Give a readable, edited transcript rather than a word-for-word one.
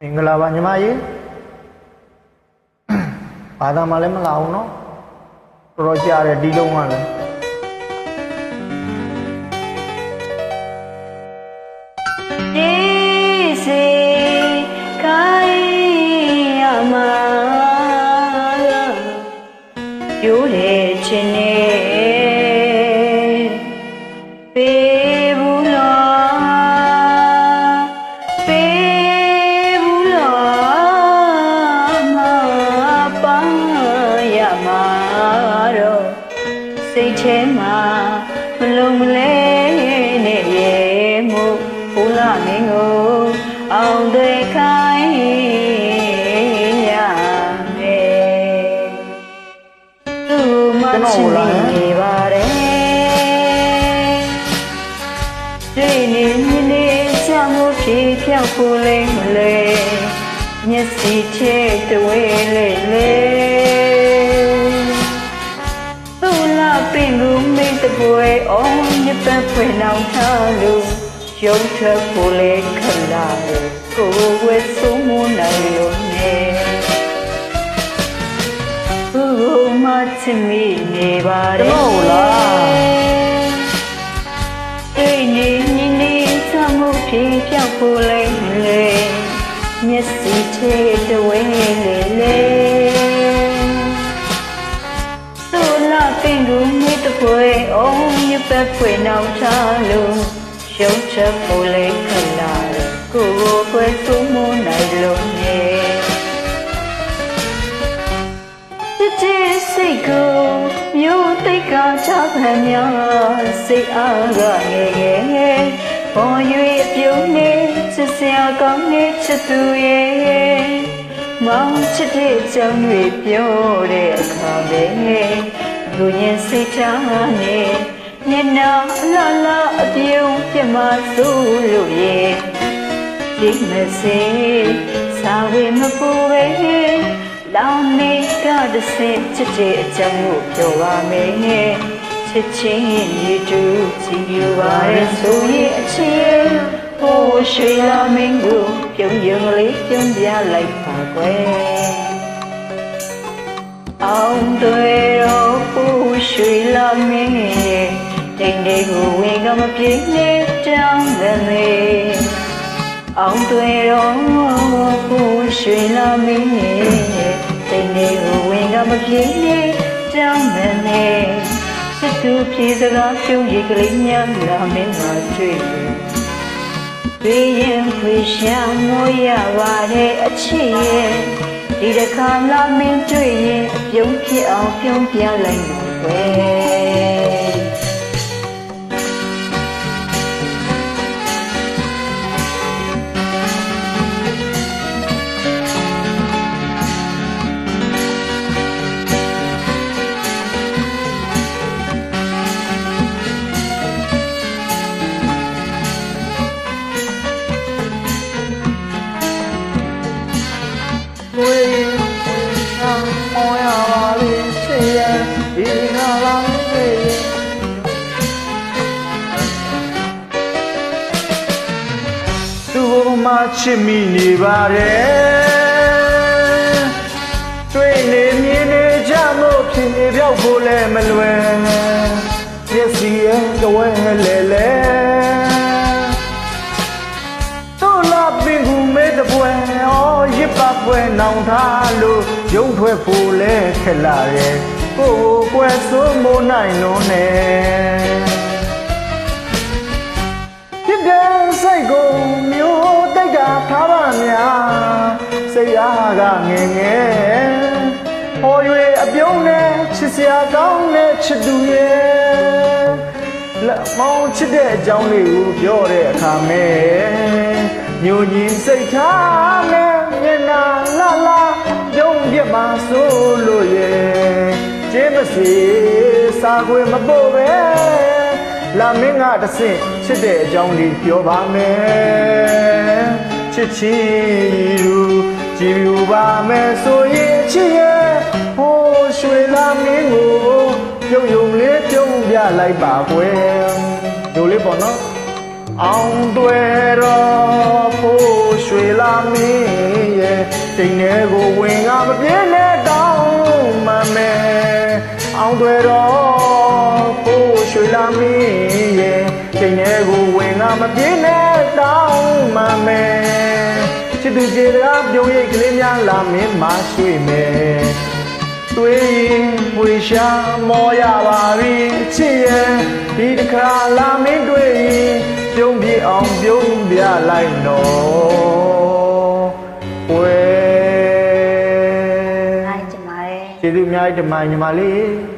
မင်္ဂလာပါညီမကြီးဘာသာမှလည်းမလာဘူးเนาะတော်တော်ကြားတယ်ဒီလုံးကလည်းဒီစီကိုင်းရမှာယူတဲ့ချင်းနဲ့ပေးဘူးလားပေးဘူးလားမပါရမှာတော့စိတ်ထဲမှာမလုံးမလဲနဲ့ရဲ့မို့ဘူလာမင်းကိုအောင်တွေခိုင်းရမယ်သူမချင်နေပါတယ်တွေ့နေနေချမ်းမှုဖြေဖြောက်ဖို့လဲမလဲမျက်စိချဲတဝဲလေလေသူလာပင်လူမိတ်တပွဲအောင်ညပတ်ဖွယ်နောင်ထားလို့ရုပ်ထက်ကိုလေခလာကိုဝဲဆုံးမနိုင်လို့နေသူမချင်မိနေပါတယ်ဟုတ်လားတွေ့နေနေချမ်းမှုဖြေဖြောက်ကိုလေလေမျက်စိထဲတဝဲလေလေသူလာပင်လူမိတ်တပွဲအောင်ညပတ်ဖွယ်နောင်ထားလို့ရုပ်ချက်ဖို့လေခလာကိုယ်ကိုယ်ဆုံးမနိုင်လို့နေဒီစိတ်ကိုမြို့တိတ်ကချဖန်များစိတ်အားကငယ်ငယ်ပေါ်၍အပြုံးနေချစ်စရာကောင်းနေချစ်သူရဲ့မောင်ချစ်တဲ့ကြောင့်တွေပြောတဲ့အခါပဲလူရင်စိတ်ထားနေမျက်နှာလာလာအပြုံးပြမဆိုးလို့ရဲ့ဒီမစေစာဝေမပူပဲလောင်နေကတစေချစ်တဲ့အကြောင်းကိုပြောပါမယ်ချစ်ချင်းရေတူကြည်ယူပါရဲ့ဆိုရင်အချစ်ဟိုးရွှေလာမင်းကိုပြုံးရုံလေးပြုံးပြလိုက်ပါကွယ်အောင်တွေတော့ဟိုးရွှေလာမင်းရဲ့တိမ်တွေကိုဝင်ကမပြေနေတောင်းတယ်အောင်တွေတော့ဟိုးရွှေလာမင်းရဲ့တိမ်တွေကိုဝင်ကမပြေနေတောင်းတယ်စစ်သူပြေစကားပြုံးရကလေးများလာမင်းမှာတွေ့တယ်ရင်ဖွေရှာမိုးရပါတဲ့အချစ်ရဲ့ဒီတစ်ခါလာမင်းတွေ့ရင်အပြုံးဖြစ်အောင်ပြုံးပြလိုက်လို့ပဲဝေးဆောင်မောရပါလေချစ်ရဲ့ဒီနာလာမေးသူ့မှာချစ်မိနေပါတယ်တွေ့နေမြင်နေကြမို့ဖြစ်နေပြောက်ဖို့လည်းမလွယ်မျက်စိရဲ့တဝဲလဲလဲပင်ကူမဲတပွဲဩရစ်ပါပွဲနောင်ထားလို့ရုံထွက်ဖို့လဲခက်လာရဲ့ကိုယ်ကိုကွယ်စိုးမိုးနိုင်လို့နဲ့ဒီတဲ့စိတ်ကိုမျိုးတိတ်ကထားပါများစိတ်အားကငယ်ငယ်ဟော၍အပြုံးနဲ့ချစ်စရာကောင်းတဲ့ချစ်သူရဲ့လက်မောင်းချစ်တဲ့အကြောင်းလေးကိုပြောတဲ့အခါမဲ့မြို့ကြီးစိတ်ထားနဲ့မျက်နှာလာလာပြုံးပြမဆိုးလို့ရဲ့ကျင်းမစီစာခွေမပို့ပဲလာမင်းကတဆင့်ချစ်တဲ့အကြောင်းလေးပြောပါမယ်ချစ်ချီလူကြည်ပြပါမယ်ဆိုရင်ချစ်ရဲ့ဟိုးရွှေလာမင်းကိုပြုံးယုံလေးပြုံးပြလိုက်ပါကွယ်တို့လေးပေါ့နော် အောင်တွေတော့ဖို့ရွှေလာမင်းရဲ့တိမ်ထဲကိုဝင်ကမပြင်းနဲ့တောင်းမှမယ်အောင်တွေတော့ဖို့ရွှေလာမင်းရဲ့တိမ်ထဲကိုဝင်ကမပြင်းနဲ့တောင်းမှမယ်ချစ်သူကြေတကားပြုံးရိတ်ကလေးများလာမင်းမရှိွေမယ်တွေးရင်ဝေရှာမောရပါပြီချစ်ရဲ့ဒီတစ်ခါလာမင်းတွေးရင်ပြုံးပြအောင်ပြုံးပြလိုက်နော်ဝဲ အားကျမရဲ့ ကျေးဇူးအများကြီးတင်ပါတယ်ညီမလေး